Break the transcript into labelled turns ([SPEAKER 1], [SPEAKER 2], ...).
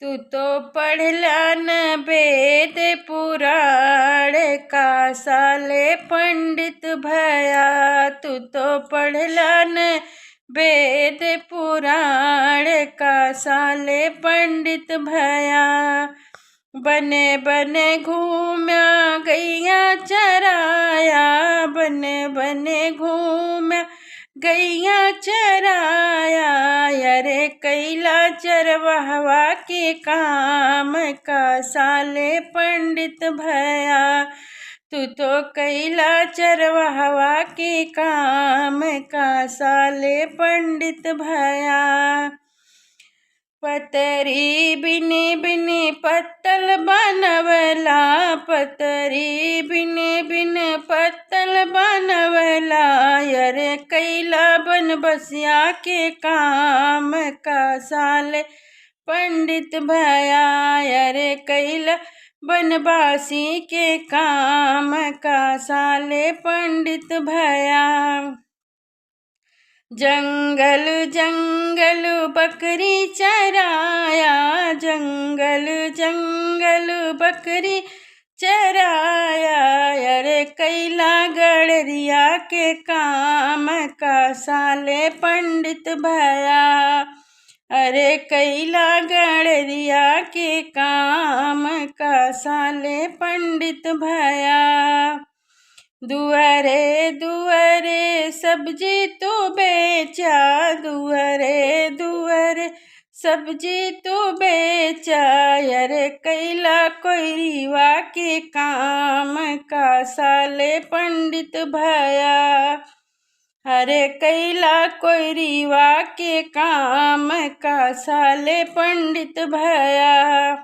[SPEAKER 1] तू तो पढ़ला न वेद पुराण का साले पंडित भया। तू तो पढ़ला न वेद पुराण का साले पंडित भया। बने बने घूम्या गैया चराया, बने बने घूम्या गैया चराया। अरे कैला चरवाहवा के काम का साले पंडित भया। तू तो कैला चरवाहवा के काम का साले पंडित भया। पतरी बिने बिने पत्तल बनवला, पतरी बिने बिने पत्तल बनवला। अरे कैला बन बसिया के काम का साले पंडित भया। अरे कैला बनवासी के काम का साले पंडित भया। जंगल जंगल बकरी चराया, जंगल जंगल बकरी चराया। अरे कैला गड़रिया के काम का साले पंडित भया। अरे कैला गड़रिया के काम का साले पंडित भया। दुअरे दुअरे सब्जी तू बेचा, दुअरे दुअरे सब्जी तू बेचा। अरे कैला कोयरीवा के काम का साले पंडित भया। अरे कैला कोयरीवा के काम का साले पंडित भया।